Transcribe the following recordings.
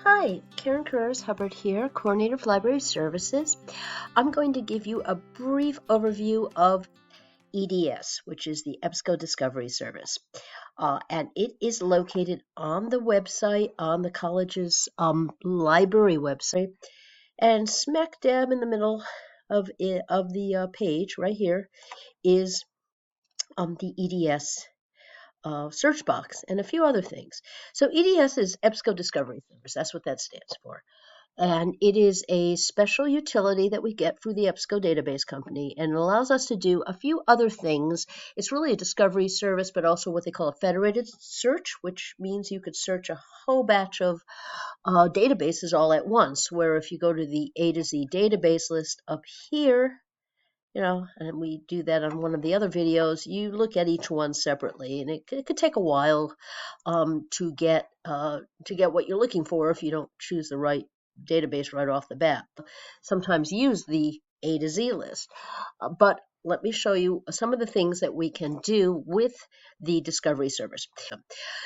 Hi, Karen Carreras-Hubbard here, Coordinator of Library Services. I'm going to give you a brief overview of EDS, which is the Ebsco Discovery Service. And it is located on the website, on the college's library website. And smack dab in the middle of the page right here is the EDS search box and a few other things. So EDS is Ebsco Discovery Service. That's what that stands for. And it is a special utility that we get through the Ebsco database company, and it allows us to do a few other things. It's really a discovery service, but also what they call a federated search, which means you could search a whole batch of databases all at once, where if you go to the A to Z database list up here, and we do that on one of the other videos, you look at each one separately, and it could take a while to get what you're looking for if you don't choose the right database right off the bat. Sometimes use the A to Z list, but let me show you some of the things that we can do with the Discovery Service.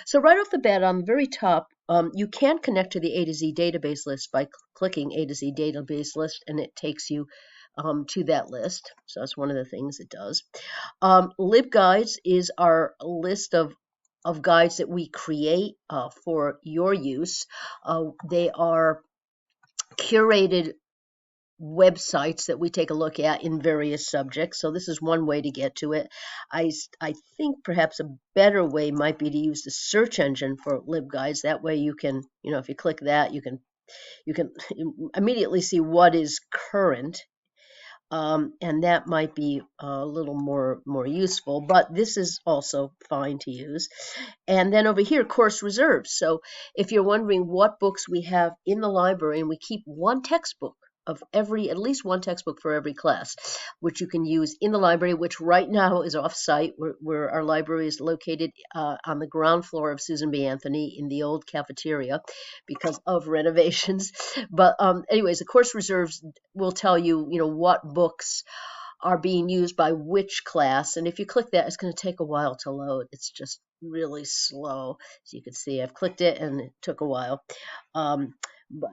So right off the bat, on the very top, you can connect to the A to Z database list by clicking A to Z database list, and it takes you to that list. So that's one of the things it does. LibGuides is our list of guides that we create for your use. They are curated websites that we take a look at in various subjects. So this is one way to get to it. I think perhaps a better way might be to use the search engine for LibGuides. That way you can, if you click that, you can immediately see what is current. And that might be a little more useful, but this is also fine to use. And then over here, course reserves. So if you're wondering what books we have in the library, and we keep one textbook of at least one textbook for every class, which you can use in the library, which right now is off-site, where our library is located on the ground floor of Susan B. Anthony in the old cafeteria because of renovations. But anyways, the course reserves will tell you, what books are being used by which class. And if you click that, it's going to take a while to load. It's just really slow. As you can see, I've clicked it and it took a while. But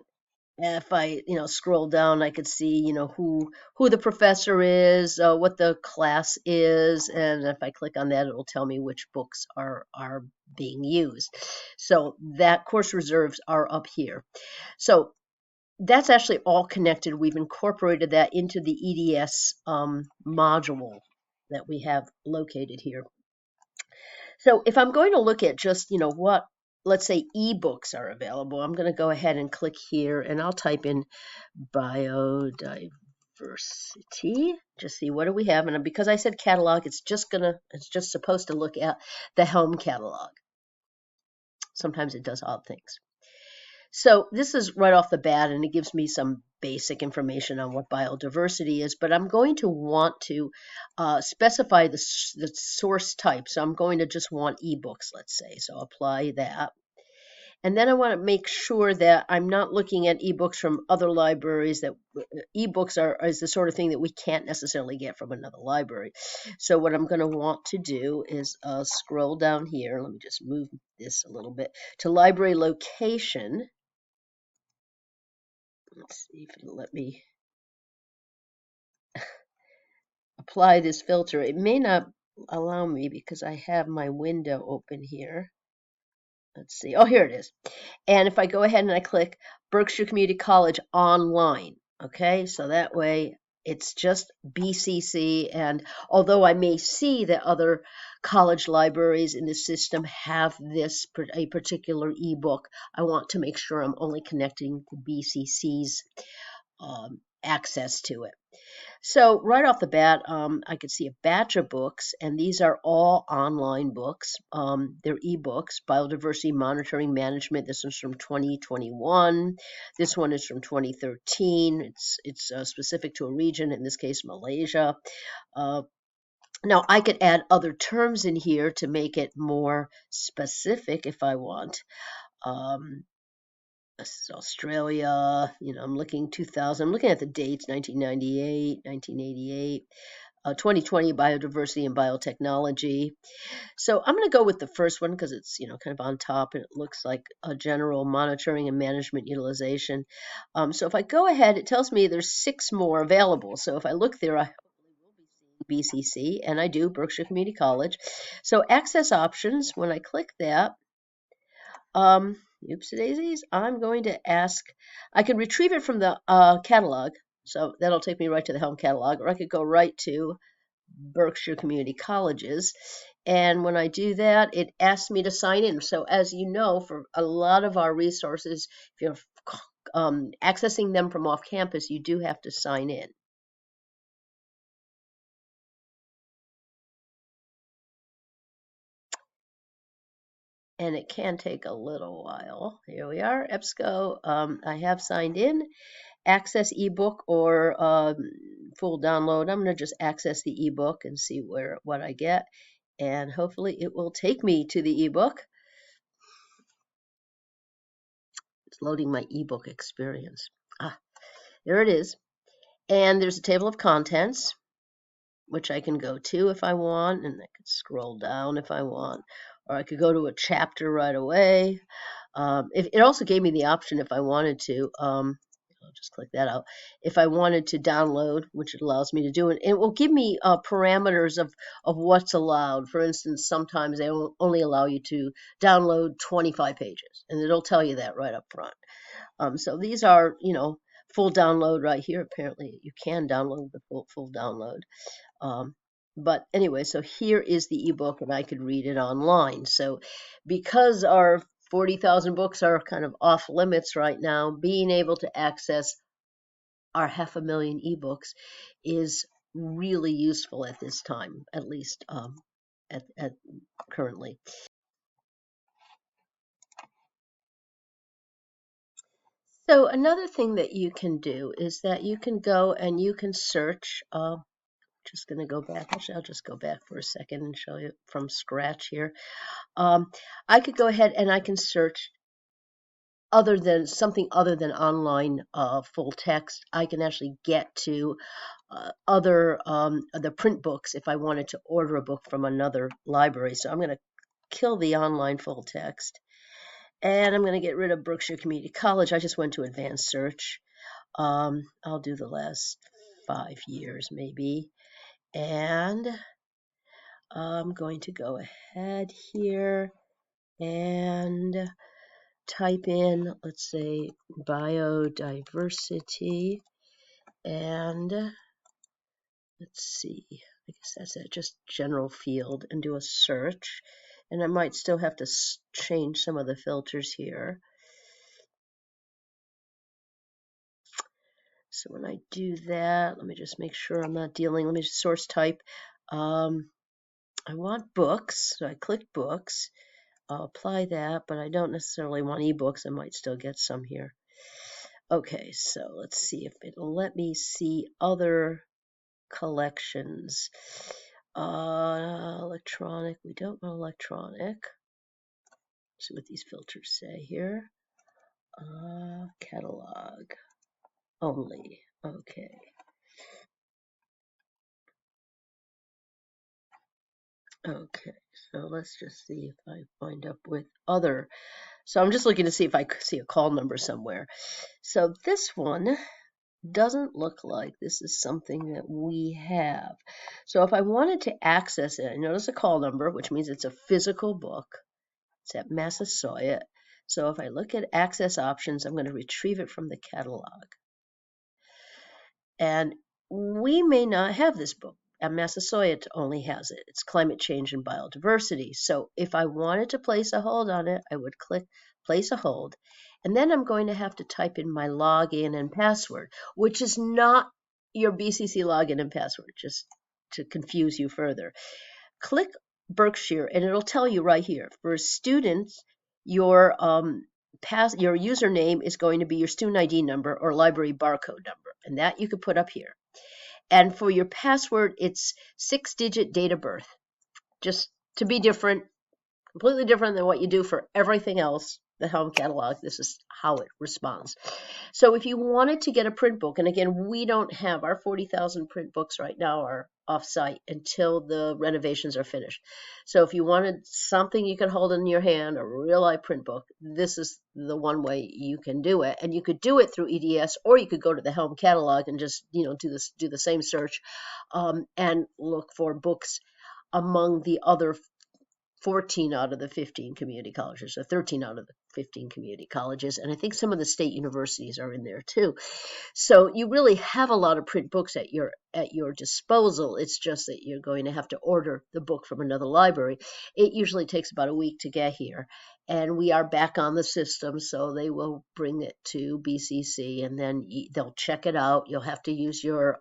if I, scroll down, I could see, who the professor is, what the class is, and if I click on that, it will tell me which books are being used. So that course reserves are up here. So that's actually all connected. We've incorporated that into the EDS module that we have located here. So if I'm going to look at just, what, let's say, eBooks are available, I'm going to go ahead and click here, and I'll type in biodiversity. Just see what do we have. And because I said catalog, it's just supposed to look at the Helm catalog. Sometimes it does odd things. So this is right off the bat, and it gives me some basic information on what biodiversity is, but I'm going to want to specify the source type. So I'm going to just want eBooks, let's say. So apply that. And then I want to make sure that I'm not looking at eBooks from other libraries. That eBooks is the sort of thing that we can't necessarily get from another library. So what I'm going to want to do is scroll down here. Let me just move this a little bit to library location. Let's see if it'll let me apply this filter. It may not allow me because I have my window open here. Let's see. Oh, here it is. And if I go ahead and I click Berkshire Community College online, okay, so that way it's just BCC. And although I may see that other college libraries in the system have a particular ebook, I want to make sure I'm only connecting to BCC's access to it. So right off the bat, I could see a batch of books, and these are all online books. They're ebooks, Biodiversity Monitoring Management. This one's from 2021. This one is from 2013. It's specific to a region, in this case, Malaysia. Now, I could add other terms in here to make it more specific if I want. This is Australia. I'm looking 2000. I'm looking at the dates: 1998, 1988. 2020 Biodiversity and Biotechnology. So I'm going to go with the first one because it's, kind of on top and it looks like a general monitoring and management utilization. So if I go ahead, it tells me there's 6 more available. So if I look there, I will be seeing BCC, and I do, Berkshire Community College. So access options, when I click that, oopsie daisies, I'm going to ask, I can retrieve it from the catalog. So that'll take me right to the Helm catalog, or I could go right to Berkshire Community Colleges. And when I do that, it asks me to sign in. So as you know, for a lot of our resources, if you're accessing them from off campus, you do have to sign in. And it can take a little while. Here we are, Ebsco. I have signed in. Access ebook or full download. I'm going to just access the ebook and see what I get. And hopefully it will take me to the ebook. It's loading my ebook experience. There it is. And there's a table of contents, which I can go to if I want, and I could scroll down if I want, or I could go to a chapter right away. It also gave me the option if I wanted to, I'll just click that out, if I wanted to download, which it allows me to do, and it will give me parameters of what's allowed. For instance, sometimes they only allow you to download 25 pages, and it'll tell you that right up front. So these are, full download right here. Apparently you can download the full download. But anyway, so here is the ebook, and I could read it online. So because our 40,000 books are kind of off limits right now, being able to access our 500,000 ebooks is really useful at this time, at least at currently. So another thing that you can do is that you can go and you can search. Just going to go back. Actually, I'll just go back for a second and show you from scratch here. I could go ahead and I can search something other than online full text. I can actually get to other the print books if I wanted to order a book from another library. So I'm going to kill the online full text, and I'm going to get rid of Berkshire Community College. I just went to advanced search. I'll do the last 5 years maybe, and I'm going to go ahead here and type in, let's say, biodiversity, and let's see, I guess that's it, just general field, and do a search. And I might still have to change some of the filters here. So when I do that, let me just make sure I'm not let me just source type. I want books, so I click books. I'll apply that, but I don't necessarily want ebooks. I might still get some here. Okay, so let's see if it'll let me see other collections. Electronic, we don't want electronic. Let's see what these filters say here. Catalog only. Okay. Okay, so let's just see if I wind up with other. So I'm just looking to see if I see a call number somewhere. So this one doesn't look like this is something that we have. So if I wanted to access it, notice a call number, which means it's a physical book. It's at Massasoit. So if I look at access options, I'm going to retrieve it from the catalog. And we may not have this book. At Massasoit only has it. It's climate change and biodiversity. So if I wanted to place a hold on it, I would click place a hold. And then I'm going to have to type in my login and password, which is not your BCC login and password, just to confuse you further. Click Berkshire and it'll tell you right here. For students, your username is going to be your student ID number or library barcode number, and that you could put up here. And for your password, it's 6-digit date of birth, just to be different, completely different than what you do for everything else. the home catalog, this is how it responds. So if you wanted to get a print book, and again, we don't have our 40,000 print books right now are off-site until the renovations are finished. So if you wanted something you could hold in your hand, a real life print book, this is the one way you can do it. And you could do it through EDS, or you could go to the home catalog and just, do the same search, and look for books among the other 14 out of the 15 community colleges, or 13 out of the 15 community colleges, and I think some of the state universities are in there too. So you really have a lot of print books at your disposal. It's just that you're going to have to order the book from another library. It usually takes about a week to get here, and we are back on the system, so they will bring it to BCC, and then they'll check it out. You'll have to use your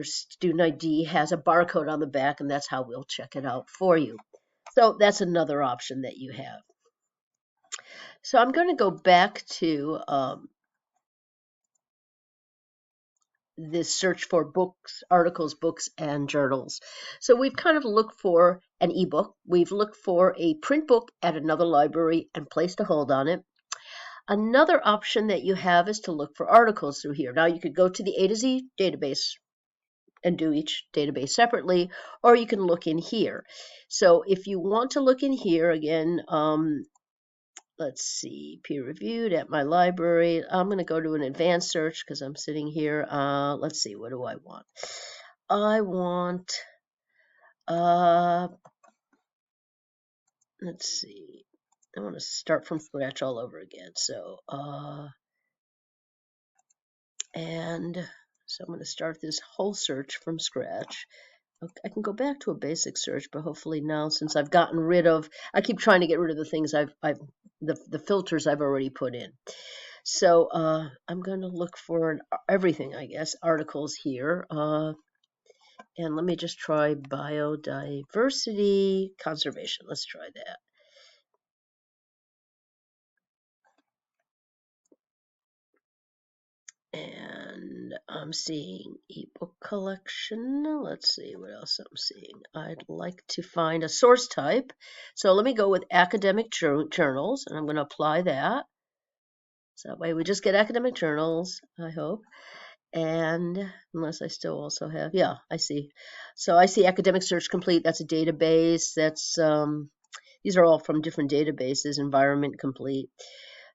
student ID has a barcode on the back, and that's how we'll check it out for you. So that's another option that you have. So I'm going to go back to this search for books, articles, books, and journals. So we've kind of looked for an ebook. We've looked for a print book at another library and placed a hold on it. Another option that you have is to look for articles through here. Now you could go to the A to Z database and do each database separately, or you can look in here. So if you want to look in here, again, let's see, peer reviewed at my library. I'm going to go to an advanced search because I'm sitting here. Let's see, what do I want? I want, let's see, I want to start from scratch all over again. So, and so I'm going to start this whole search from scratch. I can go back to a basic search, but hopefully now, since I've gotten rid of, I keep trying to get rid of the things the filters I've already put in. So I'm going to look for everything, I guess, articles here. And let me just try biodiversity conservation. Let's try that. And I'm seeing ebook collection. Let's see what else I'm seeing. I'd like to find a source type. So let me go with academic journals, and I'm going to apply that. So that way we just get academic journals, I hope. And unless I still also have, yeah, I see. So I see academic search complete. That's a database. That's these are all from different databases. Environment complete.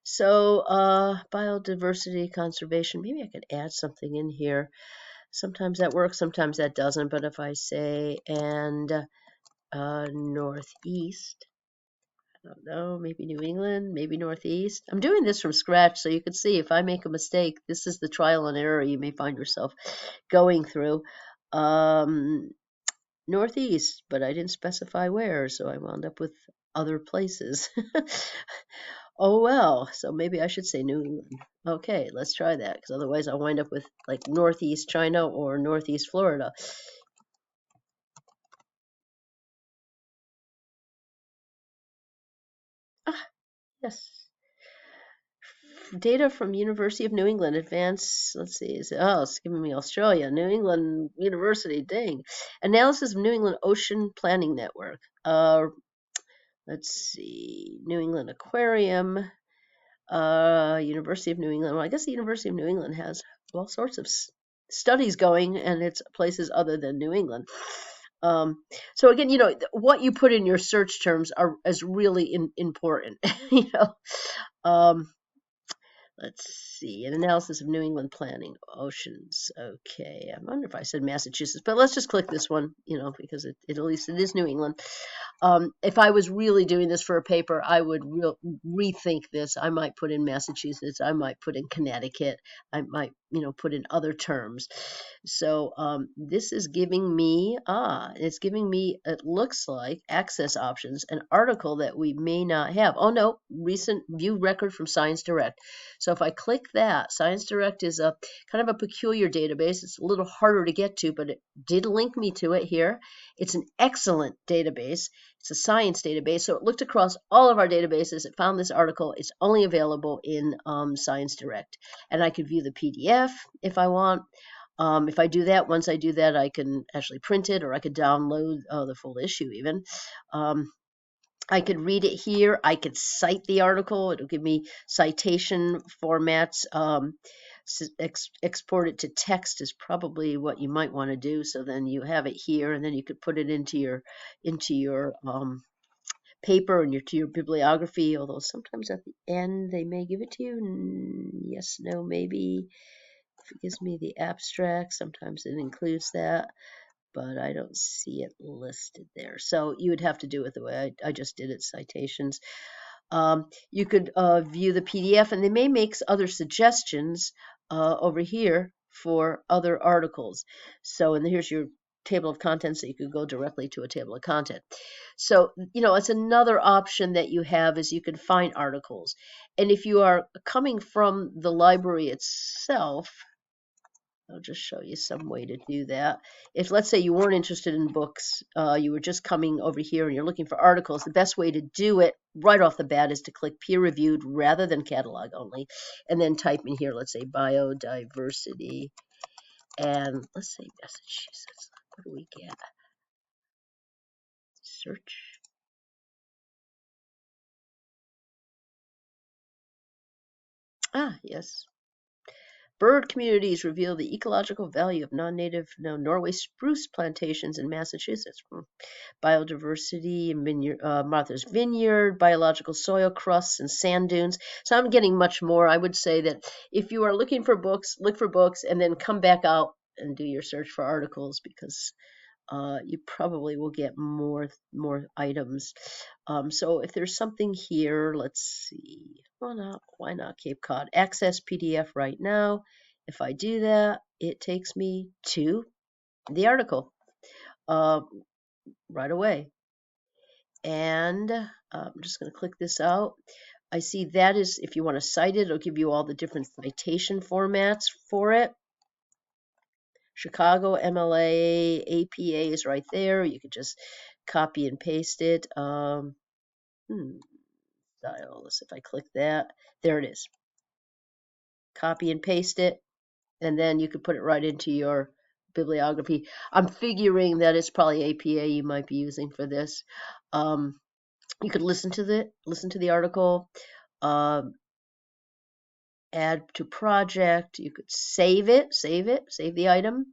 So biodiversity conservation, maybe I could add something in here. Sometimes that works, sometimes that doesn't. But if I say and Northeast, I don't know, maybe New England, maybe Northeast. I'm doing this from scratch, so you can see if I make a mistake, this is the trial and error you may find yourself going through. Northeast, but I didn't specify where, so I wound up with other places. Oh well, so maybe I should say New England. Okay, let's try that, because otherwise I'll wind up with like Northeast China or Northeast Florida. Ah, yes. Data from University of New England, advanced, let's see, it's giving me Australia, New England University, dang. Analysis of New England Ocean Planning Network. Let's see, New England Aquarium, University of New England. Well, I guess the University of New England has all sorts of studies going, and it's places other than New England. So again, what you put in your search terms is really important. Let's see, an analysis of New England planning, oceans. Okay, I wonder if I said Massachusetts, but let's just click this one, because at least it is New England. If I was really doing this for a paper, I would rethink this. I might put in Massachusetts. I might put in Connecticut. I might, put in other terms. So this is giving me, it looks like access options, an article that we may not have. Oh no, recent view record from Science Direct. So if I click that, Science Direct is a kind of a peculiar database. It's a little harder to get to, but it did link me to it here. It's an excellent database. It's a science database. So it looked across all of our databases. It found this article. It's only available in Science Direct. And I could view the PDF if I want. If I do that, once I do that, I can actually print it, or I could download the full issue even. I could read it here. I could cite the article. It'll give me citation formats. Export it to text is probably what you might want to do. So then you have it here, and then you could put it into your paper and to your bibliography. Although sometimes at the end they may give it to you. Yes, no, maybe. If it gives me the abstract, sometimes it includes that, but I don't see it listed there. So you would have to do it the way I just did it, citations. You could view the PDF, and they may make other suggestions over here for other articles. So, and here's your table of contents, so you could go directly to a table of content. So, it's another option that you have is you can find articles. And if you are coming from the library itself, I'll just show you some way to do that. If, let's say, you weren't interested in books, you were just coming over here and you're looking for articles, the best way to do it right off the bat is to click peer reviewed rather than catalog only, and then type in here, let's say biodiversity, and let's say Massachusetts. What do we get? Search. Ah, yes. Bird communities reveal the ecological value of non-native Norway spruce plantations in Massachusetts. Biodiversity and Martha's Vineyard, biological soil crusts and sand dunes. So I'm getting much more. I would say that if you are looking for books, look for books and then come back out and do your search for articles, because you probably will get more items. So if there's something here, let's see. Why not Cape Cod? Access PDF right now. If I do that, it takes me to the article right away. And I'm just going to click this out. I see that is, if you want to cite it, it'll give you all the different citation formats for it. Chicago, MLA, APA is right there. You could just copy and paste it. Styles, if I click that, there it is. Copy and paste it, and then you could put it right into your bibliography. I'm figuring that it's probably APA you might be using for this. You could listen to the article, add to project. You could save the item,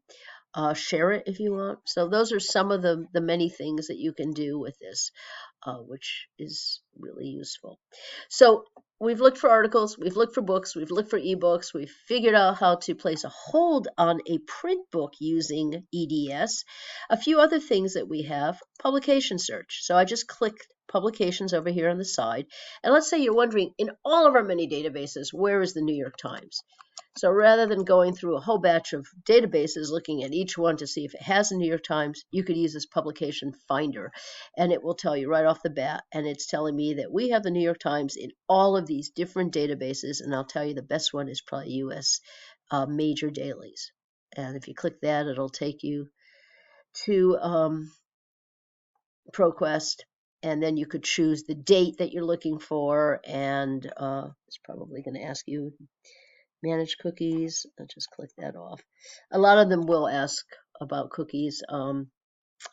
share it if you want. So those are some of the many things that you can do with this, which is really useful. So we've looked for articles, we've looked for books, we've looked for ebooks, we've figured out how to place a hold on a print book using EDS. A few other things that we have: publication search. So I just clicked publications over here on the side, and let's say you're wondering, in all of our many databases, where is the New York Times? So rather than going through a whole batch of databases looking at each one to see if it has a New York Times, you could use this publication finder, and it will tell you right off the bat. And it's telling me that we have the New York Times in all of these different databases, and I'll tell you the best one is probably U.S. Major dailies. And if you click that, it'll take you to ProQuest, and then you could choose the date that you're looking for, and it's probably going to ask you manage cookies. I'll just click that off. A lot of them will ask about cookies.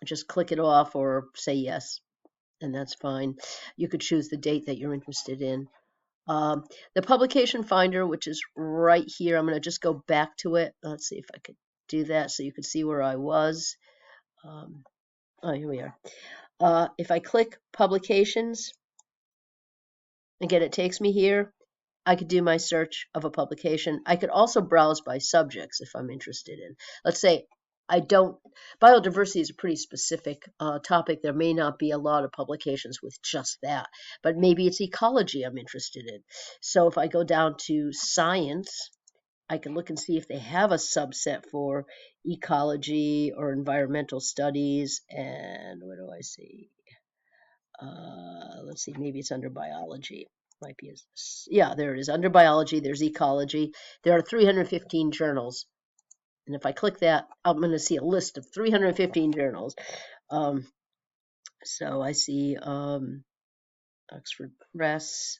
Just click it off or say yes, and that's fine. You could choose the date that you're interested in. The publication finder, which is right here, I'm going to just go back to it. Let's see if I could do that so you could see where I was. Here we are. If I click publications, again, it takes me here. I could do my search of a publication. I could also browse by subjects if I'm interested in. Let's say biodiversity is a pretty specific topic. There may not be a lot of publications with just that, but maybe it's ecology I'm interested in. So if I go down to science, I can look and see if they have a subset for ecology or environmental studies. And what do I see? Let's see, maybe it's under biology. Might be, yeah, there it is. Under biology, there's ecology. There are 315 journals. And if I click that, I'm going to see a list of 315 journals. So I see Oxford Press,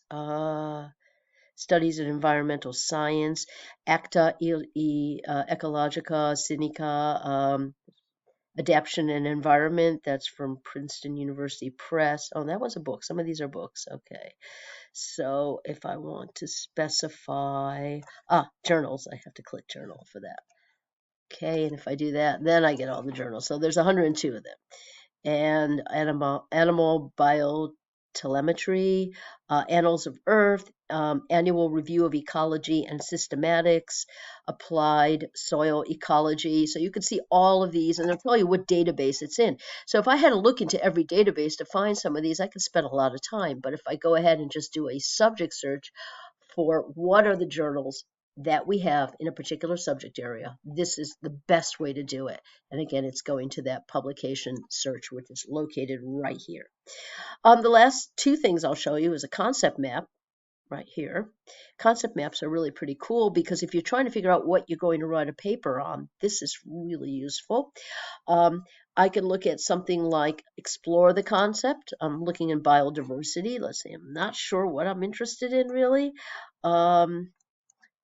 Studies in Environmental Science, Acta Ecologica Sinica, Adaptation and Environment, that's from Princeton University Press. Oh, that was a book. Some of these are books. Okay. So if I want to specify, journals, I have to click journal for that. Okay, and if I do that, then I get all the journals. So there's 102 of them. And animal biotelemetry, Annals of Earth, Annual Review of Ecology and Systematics, Applied Soil Ecology. So you can see all of these, and they'll tell you what database it's in. So if I had to look into every database to find some of these, I could spend a lot of time. But if I go ahead and just do a subject search for what are the journals that we have in a particular subject area, this is the best way to do it. And again, it's going to that publication search, which is located right here. The last two things I'll show you is a concept map right here. Concept maps are really pretty cool because if you're trying to figure out what you're going to write a paper on, this is really useful. I can look at something like explore the concept. I'm looking in biodiversity. Let's say I'm not sure what I'm interested in really.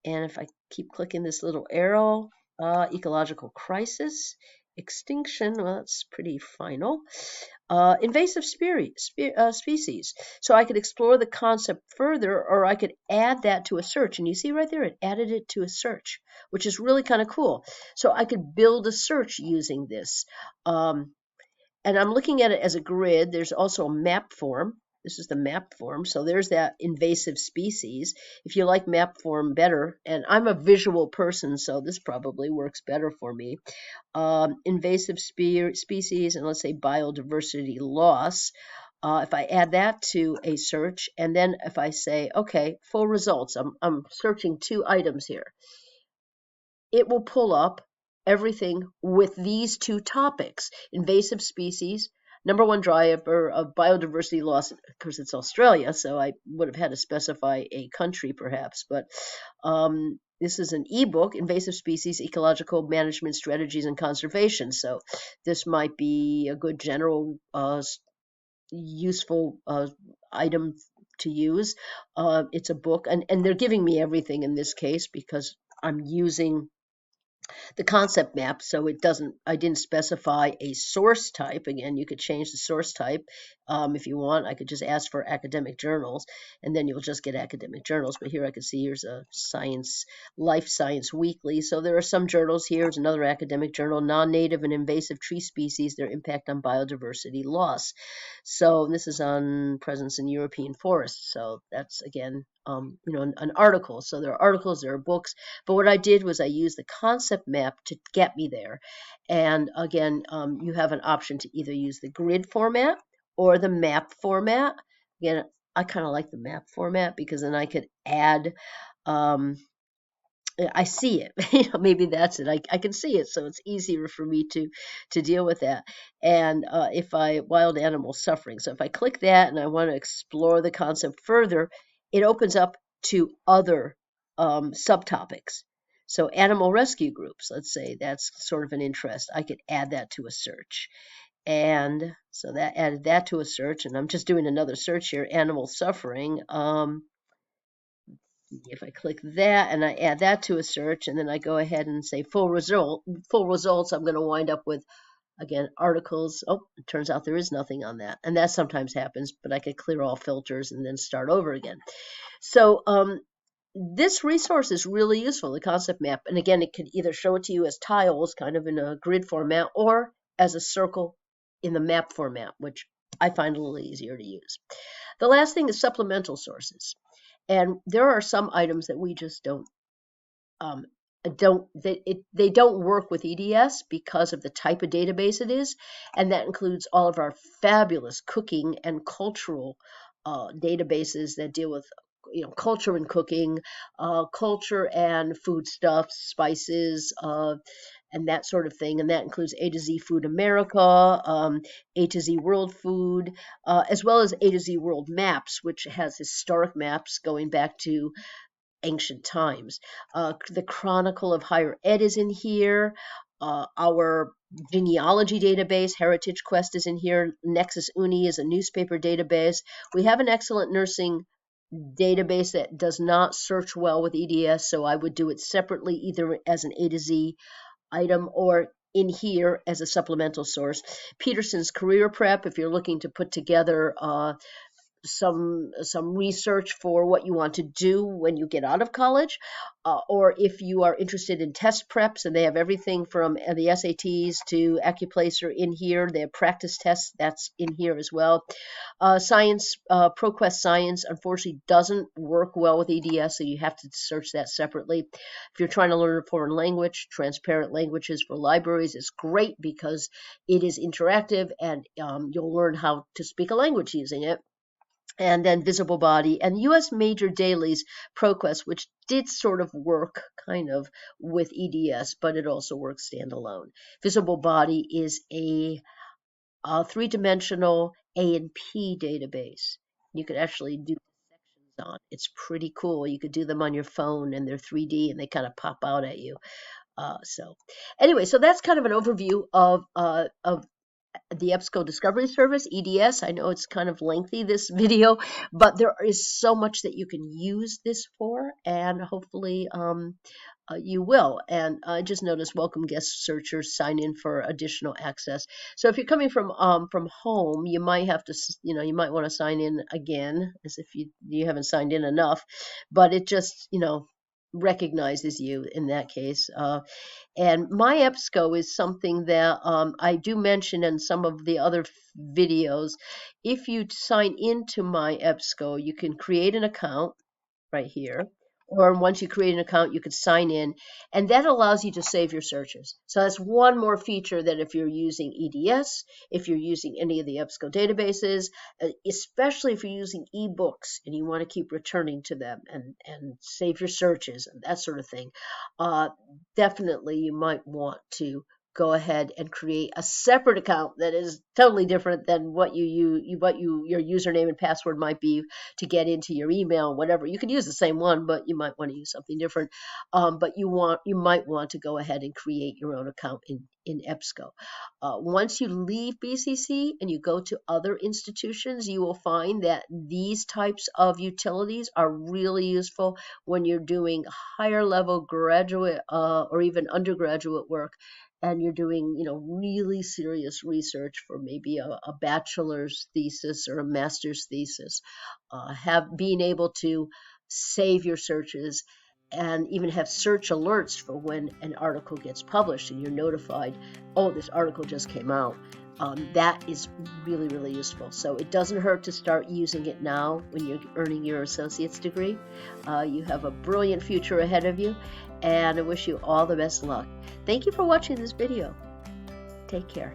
And if I keep clicking this little arrow, ecological crisis, extinction, well, that's pretty final. Invasive species. So I could explore the concept further, or I could add that to a search. And you see right there, it added it to a search, which is really kind of cool. So I could build a search using this. And I'm looking at it as a grid. There's also a map form. This is the map form. So there's that invasive species. If you like map form better, and I'm a visual person, so this probably works better for me. Invasive species, and let's say biodiversity loss. If I add that to a search, and then if I say, okay, full results, I'm searching 2 items here, it will pull up everything with these 2 topics: invasive species, number 1 driver of biodiversity loss. Of course, it's Australia, so I would have had to specify a country perhaps, but this is an ebook, Invasive Species, Ecological Management Strategies and Conservation. So this might be a good general useful item to use. It's a book, and they're giving me everything in this case because I'm using the concept map, so I didn't specify a source type. Again, you could change the source type if you want. I could just ask for academic journals, and then you'll just get academic journals. But here I can see here's a Life Science Weekly. So there are some journals here. There's another academic journal, Non-Native and Invasive Tree Species, Their Impact on Biodiversity Loss. So this is on presence in European forests. So that's, again, an article. So there are articles, there are books, but what I did was I used the concept map to get me there. And again, you have an option to either use the grid format or the map format. Again, I kind of like the map format because then I could add, I see it. Maybe that's it. I can see it, so it's easier for me to deal with that. And if wild animal suffering. So if I click that and I want to explore the concept further, it opens up to other subtopics. So animal rescue groups, let's say that's sort of an interest. I could add that to a search. And so that added that to a search, and I'm just doing another search here, animal suffering. If I click that and I add that to a search, and then I go ahead and say full results, I'm going to wind up with, again, articles. Oh, it turns out there is nothing on that. And that sometimes happens, but I could clear all filters and then start over again. So this resource is really useful, the concept map. And again, it could either show it to you as tiles, kind of in a grid format, or as a circle in the map format, which I find a little easier to use. The last thing is supplemental sources. And there are some items that we just don't work with EDS because of the type of database it is, and that includes all of our fabulous cooking and cultural databases that deal with culture and cooking, culture and foodstuffs, spices, and that sort of thing. And that includes A to Z Food America, A to Z World Food, as well as A to Z World Maps, which has historic maps going back to ancient times. The Chronicle of Higher Ed is in here. Our genealogy database, Heritage Quest, is in here. Nexus Uni is a newspaper database. We have an excellent nursing database that does not search well with EDS, so I would do it separately, either as an A to Z item or in here as a supplemental source. Peterson's Career Prep, if you're looking to put together some research for what you want to do when you get out of college, or if you are interested in test preps, and they have everything from the SATs to Accuplacer in here. They have practice tests, that's in here as well. Science, ProQuest Science, unfortunately doesn't work well with EDS, so you have to search that separately. If you're trying to learn a foreign language, Transparent Languages for Libraries is great because it is interactive, and you'll learn how to speak a language using it. And then Visible Body and U.S. Major Dailies ProQuest, which did sort of work kind of with EDS, but it also works standalone. Visible Body is a three-dimensional A&P database. You could actually do sections on. It's pretty cool. You could do them on your phone, and they're 3D, and they kind of pop out at you. So anyway, so that's kind of an overview of the Ebsco Discovery Service, EDS. I know it's kind of lengthy, this video, but there is so much that you can use this for, and hopefully you will. And I just noticed welcome guest searchers, sign in for additional access. So if you're coming from home, you might have to, you might want to sign in again, as if you haven't signed in enough, but it just, recognizes you in that case. And My Ebsco is something that I do mention in some of the other videos. If you sign into My Ebsco, you can create an account right here. Or once you create an account, you could sign in, and that allows you to save your searches. So that's one more feature that if you're using EDS, if you're using any of the Ebsco databases, especially if you're using eBooks and you want to keep returning to them and save your searches and that sort of thing, definitely you might want to go ahead and create a separate account that is totally different than what your username and password might be to get into your email, whatever. You could use the same one, but you might want to use something different. But you might want to go ahead and create your own account in Ebsco. Once you leave BCC and you go to other institutions, you will find that these types of utilities are really useful when you're doing higher level graduate or even undergraduate work, and you're doing, really serious research for maybe a bachelor's thesis or a master's thesis. Being able to save your searches and even have search alerts for when an article gets published and you're notified, oh, this article just came out. That is really, really useful. So it doesn't hurt to start using it now when you're earning your associate's degree. You have a brilliant future ahead of you, and I wish you all the best luck. Thank you for watching this video. Take care.